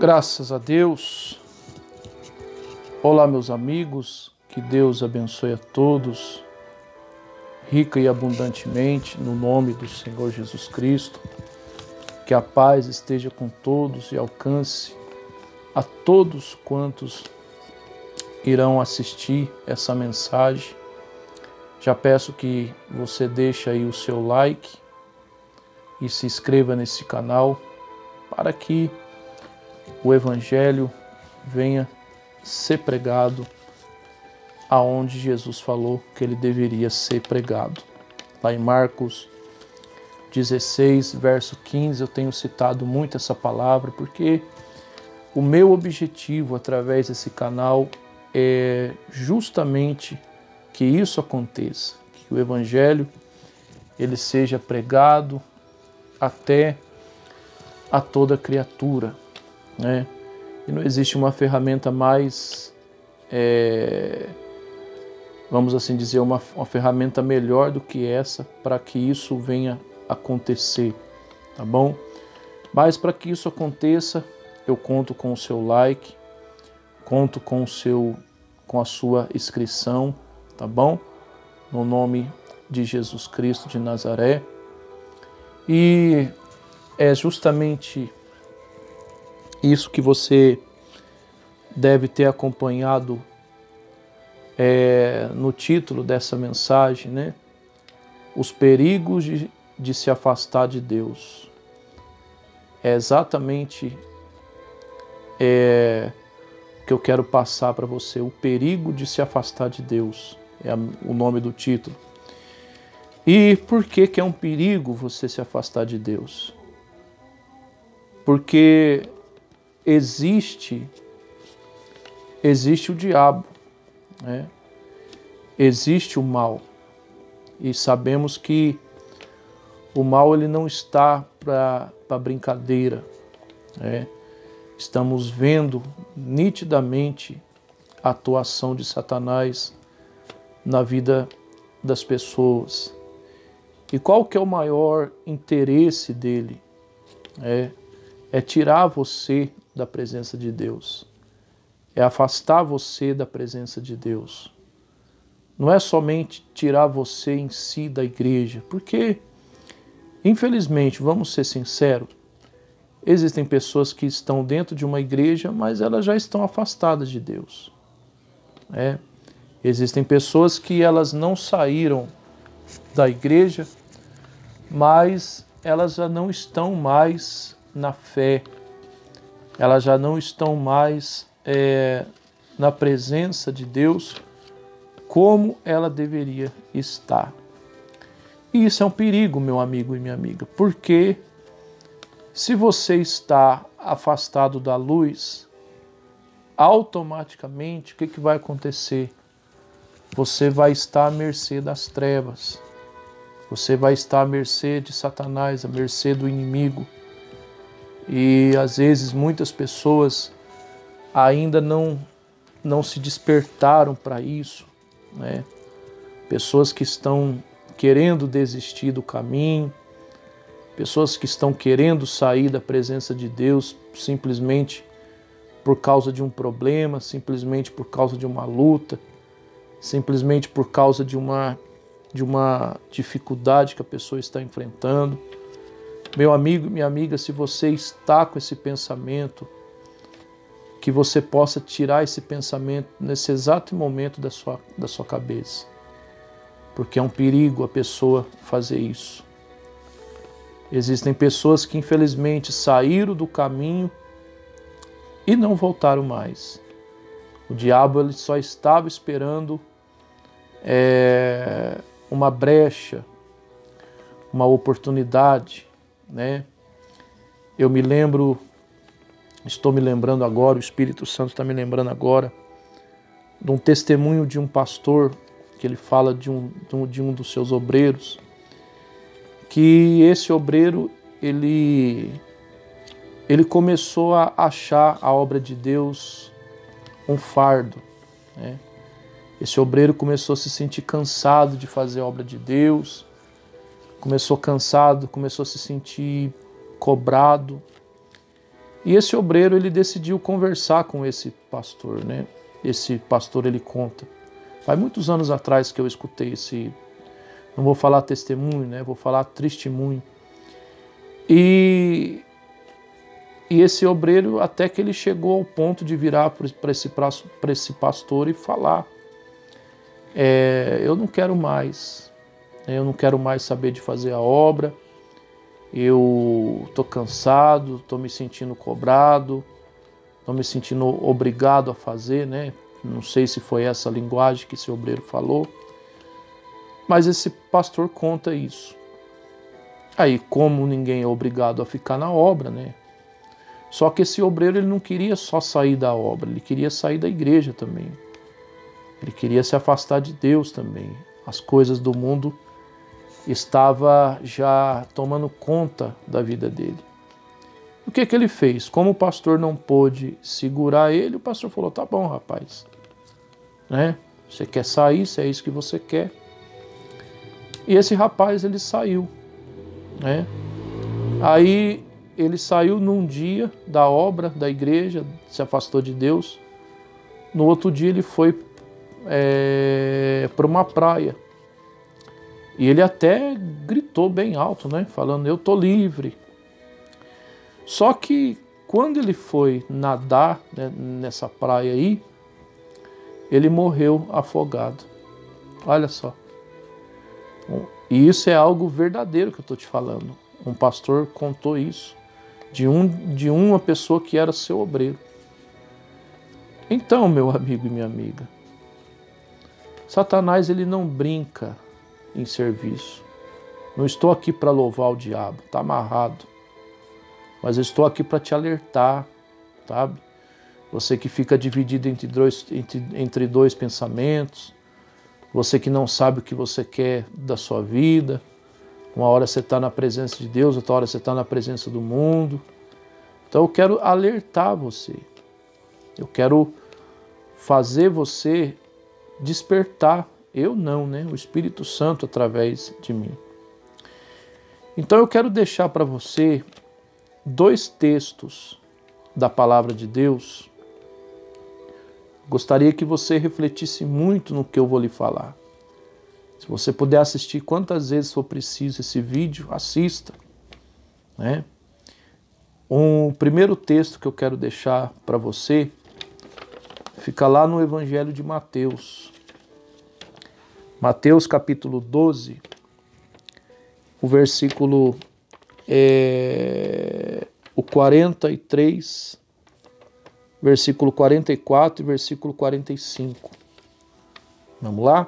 Graças a Deus. Olá, meus amigos, que Deus abençoe a todos, rica e abundantemente, no nome do Senhor Jesus Cristo. Que a paz esteja com todos e alcance a todos quantos irão assistir essa mensagem. Já peço que você deixe aí o seu like e se inscreva nesse canal para que o Evangelho venha ser pregado aonde Jesus falou que ele deveria ser pregado. Lá em Marcos 16, verso 15, eu tenho citado muito essa palavra porque o meu objetivo através desse canal é justamente que isso aconteça, que o Evangelho ele seja pregado até a toda criatura, né? E não existe uma ferramenta mais, vamos assim dizer, uma ferramenta melhor do que essa para que isso venha acontecer, tá bom? Mas para que isso aconteça, eu conto com o seu like, conto com a sua inscrição, tá bom? No nome de Jesus Cristo de Nazaré. E é justamente isso que você deve ter acompanhado no título dessa mensagem, né? Os perigos de se afastar de Deus. É exatamente que eu quero passar para você, o perigo de se afastar de Deus. É o nome do título. E por que é um perigo você se afastar de Deus? Porque existe o diabo, né? Existe o mal. E sabemos que o mal ele não está para brincadeira, né? Estamos vendo nitidamente a atuação de Satanás na vida das pessoas. E qual que é o maior interesse dele? É tirar você da presença de Deus. É afastar você da presença de Deus. Não é somente tirar você em si da igreja, porque, infelizmente, vamos ser sinceros, existem pessoas que estão dentro de uma igreja, mas elas já estão afastadas de Deus. Existem pessoas que elas não saíram da igreja, mas elas já não estão mais na fé, elas já não estão mais na presença de Deus como ela deveria estar. E isso é um perigo, meu amigo e minha amiga, porque se você está afastado da luz, automaticamente o que vai acontecer? Você vai estar à mercê das trevas, você vai estar à mercê de Satanás, à mercê do inimigo. E às vezes muitas pessoas ainda não se despertaram para isso, né? Pessoas que estão querendo desistir do caminho, pessoas que estão querendo sair da presença de Deus simplesmente por causa de um problema, simplesmente por causa de uma luta, simplesmente por causa de uma dificuldade que a pessoa está enfrentando. Meu amigo, minha amiga, se você está com esse pensamento, que você possa tirar esse pensamento nesse exato momento da sua cabeça. Porque é um perigo a pessoa fazer isso. Existem pessoas que infelizmente saíram do caminho e não voltaram mais. O diabo ele só estava esperando uma brecha, uma oportunidade, né? Estou me lembrando agora, o Espírito Santo está me lembrando agora, de um testemunho de um pastor, que ele fala de um dos seus obreiros, que esse obreiro, ele começou a achar a obra de Deus um fardo, né? Esse obreiro começou a se sentir cansado de fazer a obra de Deus, começou a se sentir cobrado, E esse obreiro, ele decidiu conversar com esse pastor, né? Esse pastor, ele conta. Faz muitos anos atrás que eu escutei esse, não vou falar testemunho, né? Vou falar testemunho. E esse obreiro, até que ele chegou ao ponto de virar para esse pastor e falar: eu não quero mais, eu não quero mais saber de fazer a obra, eu estou cansado, estou me sentindo cobrado, estou me sentindo obrigado a fazer, né? Não sei se foi essa linguagem que esse obreiro falou, mas esse pastor conta isso. Aí, como ninguém é obrigado a ficar na obra, né? Só que esse obreiro, ele não queria só sair da obra, ele queria sair da igreja também. Ele queria se afastar de Deus também. As coisas do mundo estavam já tomando conta da vida dele. O que ele fez? Como o pastor não pôde segurar ele, o pastor falou: tá bom, rapaz, né? Você quer sair, se é isso que você quer. E esse rapaz, ele saiu, né? Aí ele saiu num dia da obra, da igreja, se afastou de Deus. No outro dia ele foi para uma praia. E ele até gritou bem alto, né? Falando: eu tô livre. Só que quando ele foi nadar, né, nessa praia aí, ele morreu afogado. Olha só. E isso é algo verdadeiro que eu estou te falando. Um pastor contou isso de uma pessoa que era seu obreiro. Então, meu amigo e minha amiga, Satanás, ele não brinca em serviço. Não estou aqui para louvar o diabo, está amarrado. Mas eu estou aqui para te alertar, sabe? Você que fica dividido entre dois pensamentos, você que não sabe o que você quer da sua vida. Uma hora você está na presença de Deus, outra hora você está na presença do mundo. Então eu quero alertar você. Eu quero fazer você despertar. Eu não, né? O Espírito Santo através de mim. Então eu quero deixar para você 2 textos da palavra de Deus. Gostaria que você refletisse muito no que eu vou lhe falar. Se você puder assistir quantas vezes for preciso esse vídeo, assista, né? O primeiro texto que eu quero deixar para você fica lá no Evangelho de Mateus. Mateus capítulo 12, o versículo o 43, versículo 44 e versículo 45. Vamos lá?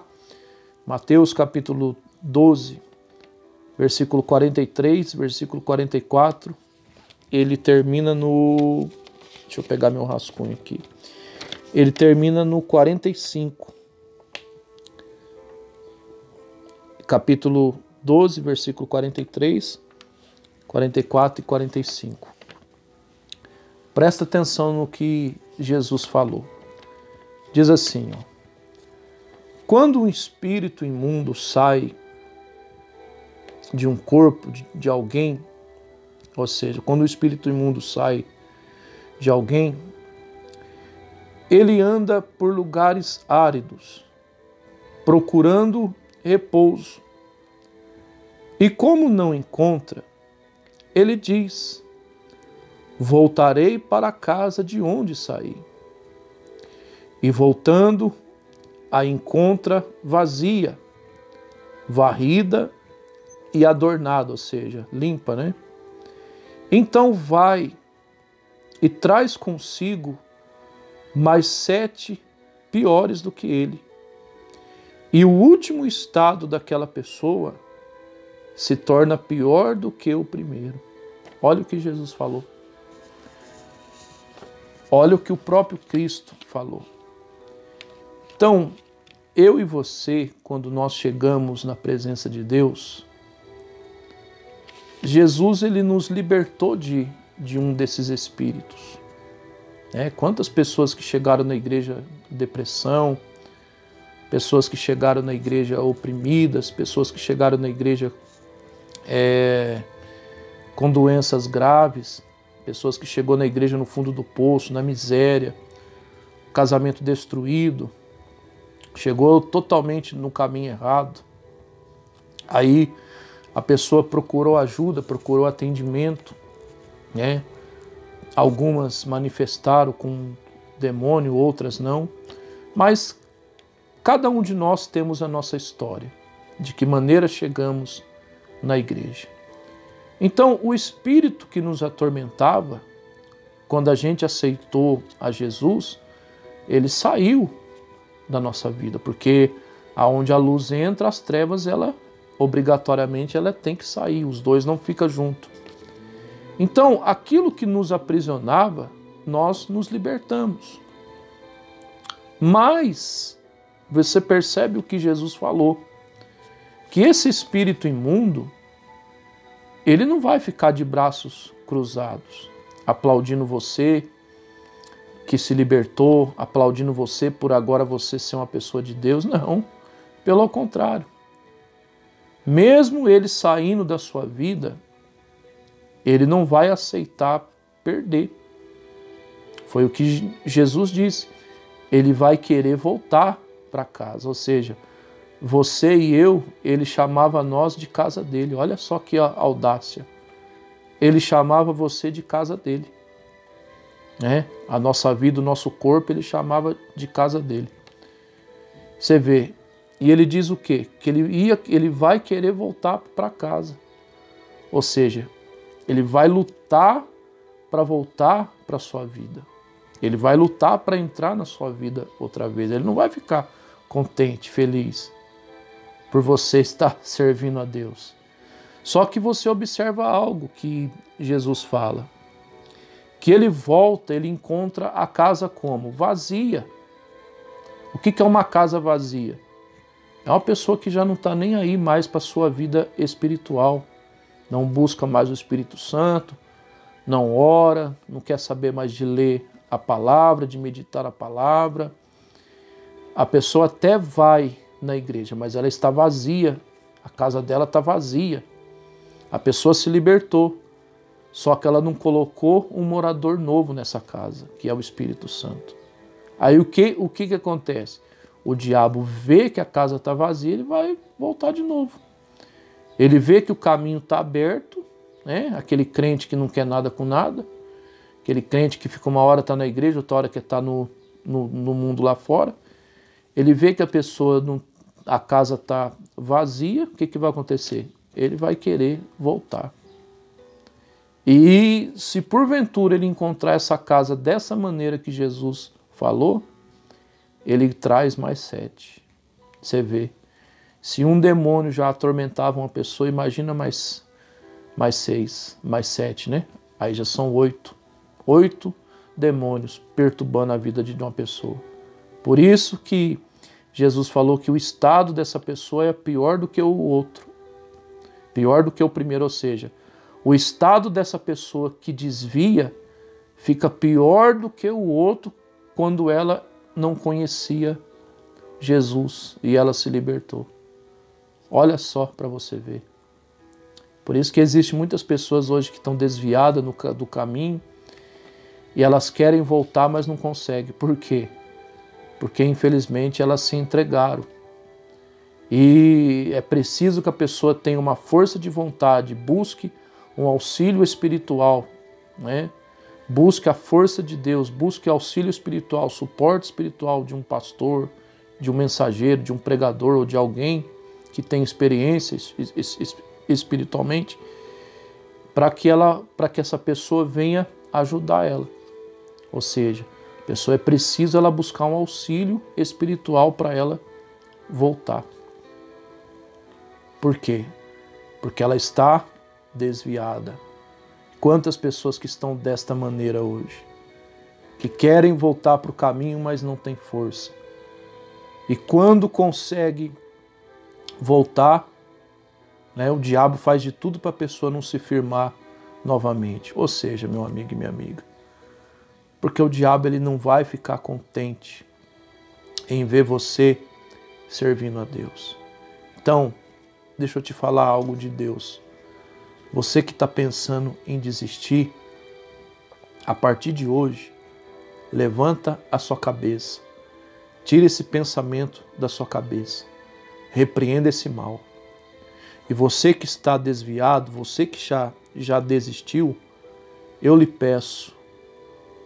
Mateus capítulo 12, versículo 43, versículo 44, ele termina no... Deixa eu pegar meu rascunho aqui. Ele termina no 45. Capítulo 12, versículo 43, 44 e 45. Presta atenção no que Jesus falou. Diz assim, ó: quando um espírito imundo sai de um corpo de alguém, ou seja, quando o espírito imundo sai de alguém, ele anda por lugares áridos, procurando repouso. E como não encontra, ele diz: voltarei para a casa de onde saí. E voltando, a encontra vazia, varrida e adornada, ou seja, limpa, né? Então vai e traz consigo mais 7 piores do que ele. E o último estado daquela pessoa se torna pior do que o primeiro. Olha o que Jesus falou. Olha o que o próprio Cristo falou. Então, eu e você, quando nós chegamos na presença de Deus, Jesus, ele nos libertou de um desses espíritos. Quantas pessoas que chegaram na igreja em depressão, pessoas que chegaram na igreja oprimidas, pessoas que chegaram na igreja com doenças graves, pessoas que chegou na igreja no fundo do poço, na miséria, casamento destruído, chegou totalmente no caminho errado. Aí a pessoa procurou ajuda, procurou atendimento, né? Algumas manifestaram com demônio, outras não. Mas cada um de nós temos a nossa história, de que maneira chegamos na igreja. Então, o espírito que nos atormentava, quando a gente aceitou a Jesus, ele saiu da nossa vida, porque aonde a luz entra, as trevas, ela obrigatoriamente ela tem que sair, os dois não ficam juntos. Então, aquilo que nos aprisionava, nós nos libertamos. Mas você percebe o que Jesus falou, que esse espírito imundo, ele não vai ficar de braços cruzados, aplaudindo você que se libertou, aplaudindo você por agora você ser uma pessoa de Deus. Não, pelo contrário. Mesmo ele saindo da sua vida, ele não vai aceitar perder. Foi o que Jesus disse. Ele vai querer voltar para casa. Ou seja, você e eu, ele chamava nós de casa dele. Olha só que audácia. Ele chamava você de casa dele. Né? A nossa vida, o nosso corpo, ele chamava de casa dele. Você vê. E ele diz o quê? Que ele vai querer voltar para casa. Ou seja, ele vai lutar para voltar para a sua vida. Ele vai lutar para entrar na sua vida outra vez. Ele não vai ficar contente, feliz por você estar servindo a Deus. Só que você observa algo que Jesus fala. Que ele volta, ele encontra a casa como? Vazia. O que é uma casa vazia? É uma pessoa que já não está nem aí mais para a sua vida espiritual. Não busca mais o Espírito Santo, não ora, não quer saber mais de ler a palavra, de meditar a palavra. A pessoa até vai na igreja, mas ela está vazia. A casa dela está vazia. A pessoa se libertou, só que ela não colocou um morador novo nessa casa, que é o Espírito Santo. Aí o que acontece? O diabo vê que a casa está vazia, ele vai voltar de novo. Ele vê que o caminho está aberto, né? Aquele crente que não quer nada com nada, aquele crente que fica uma hora está na igreja, outra hora que está no mundo lá fora. Ele vê que a casa está vazia, o que vai acontecer? Ele vai querer voltar. E se porventura ele encontrar essa casa dessa maneira que Jesus falou, ele traz mais 7. Você vê. Se um demônio já atormentava uma pessoa, imagina mais 6, mais 7, né? Aí já são 8. 8 demônios perturbando a vida de uma pessoa. Por isso que Jesus falou que o estado dessa pessoa é pior do que o outro. Pior do que o primeiro, ou seja, o estado dessa pessoa que desvia fica pior do que o outro quando ela não conhecia Jesus e ela se libertou. Olha só para você ver. Por isso que existem muitas pessoas hoje que estão desviadas do caminho e elas querem voltar, mas não conseguem. Por quê? Porque infelizmente elas se entregaram. E é preciso que a pessoa tenha uma força de vontade, busque um auxílio espiritual, né? Busque a força de Deus, busque auxílio espiritual, suporte espiritual de um pastor, de um mensageiro, de um pregador ou de alguém que tem experiência espiritualmente, para que essa pessoa venha ajudar ela. Ou seja, a pessoa é preciso ela buscar um auxílio espiritual para ela voltar. Por quê? Porque ela está desviada. Quantas pessoas que estão desta maneira hoje, que querem voltar para o caminho, mas não têm força. E quando consegue voltar, né, o diabo faz de tudo para a pessoa não se firmar novamente. Ou seja, meu amigo e minha amiga, porque o diabo ele não vai ficar contente em ver você servindo a Deus. Então, deixa eu te falar algo de Deus. Você que está pensando em desistir, A partir de hoje, levanta a sua cabeça. Tira esse pensamento da sua cabeça. Repreenda esse mal. E você que está desviado, você que já desistiu, eu lhe peço,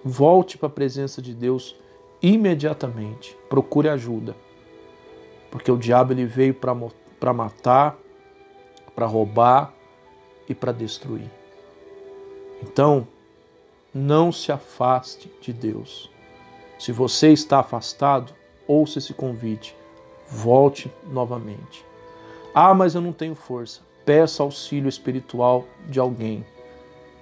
volte para a presença de Deus imediatamente. Procure ajuda. Porque o diabo ele veio para matar, para roubar e para destruir. Então, não se afaste de Deus. Se você está afastado, ouça esse convite. Volte novamente. Ah, mas eu não tenho força. Peça auxílio espiritual de alguém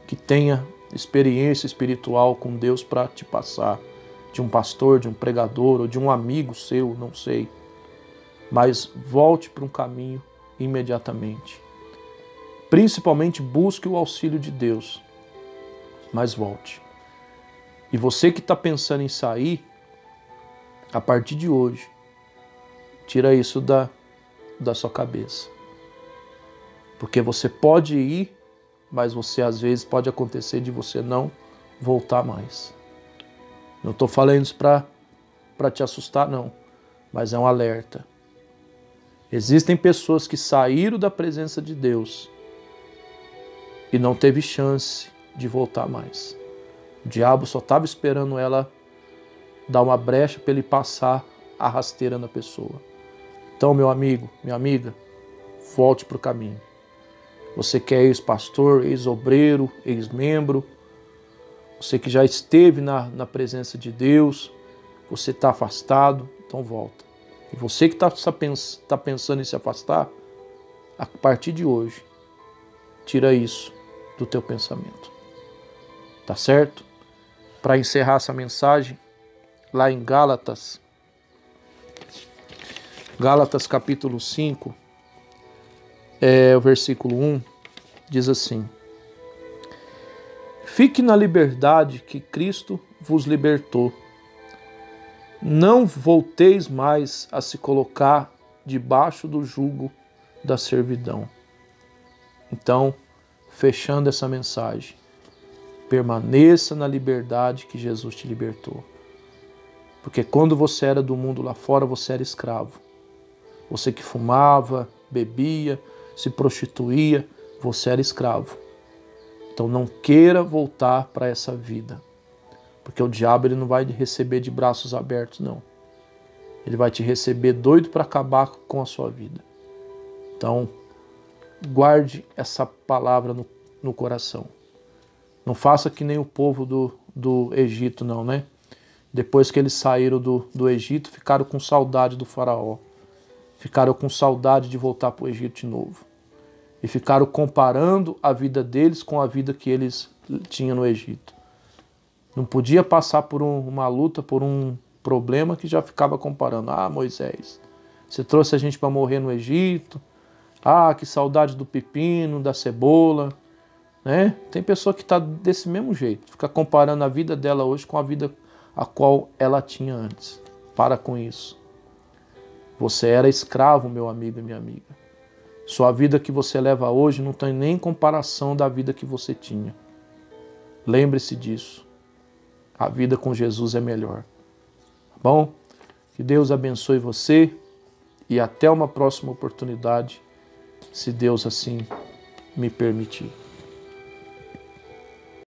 que tenha experiência espiritual com Deus para te passar. De um pastor, de um pregador ou de um amigo seu, não sei. Mas volte para um caminho imediatamente. Principalmente busque o auxílio de Deus. Mas volte. E você que está pensando em sair, a partir de hoje, tira isso da sua cabeça. Porque você pode ir, mas você às vezes pode acontecer de você não voltar mais. Não estou falando isso para te assustar, não. Mas é um alerta. Existem pessoas que saíram da presença de Deus e não teve chance de voltar mais. O diabo só estava esperando ela dar uma brecha para ele passar a rasteira na pessoa. Então, meu amigo, minha amiga, volte para o caminho. Você que é ex-pastor, ex-obreiro, ex-membro, você que já esteve na presença de Deus, você está afastado, então volta. E você que está pensando em se afastar, a partir de hoje, tira isso do teu pensamento. Tá certo? Para encerrar essa mensagem, lá em Gálatas capítulo 5, o versículo 1, diz assim: Fique na liberdade que Cristo vos libertou. Não volteis mais a se colocar debaixo do jugo da servidão. Então, fechando essa mensagem, permaneça na liberdade que Jesus te libertou. Porque quando você era do mundo lá fora, você era escravo. Você que fumava, bebia, se prostituía, você era escravo. Então não queira voltar para essa vida. Porque o diabo ele não vai te receber de braços abertos, não. Ele vai te receber doido para acabar com a sua vida. Então, guarde essa palavra no coração. Não faça que nem o povo do Egito, não, né? Depois que eles saíram do Egito, ficaram com saudade do faraó. Ficaram com saudade de voltar para o Egito de novo. E ficaram comparando a vida deles com a vida que eles tinham no Egito. Não podia passar por uma luta, por um problema que já ficava comparando. Ah, Moisés, você trouxe a gente para morrer no Egito. Ah, que saudade do pepino, da cebola. Né? Tem pessoa que está desse mesmo jeito. Fica comparando a vida dela hoje com a vida a qual ela tinha antes. Para com isso. Você era escravo, meu amigo e minha amiga. Sua vida que você leva hoje não tem nem comparação da vida que você tinha. Lembre-se disso. A vida com Jesus é melhor. Tá bom? Que Deus abençoe você e até uma próxima oportunidade, se Deus assim me permitir.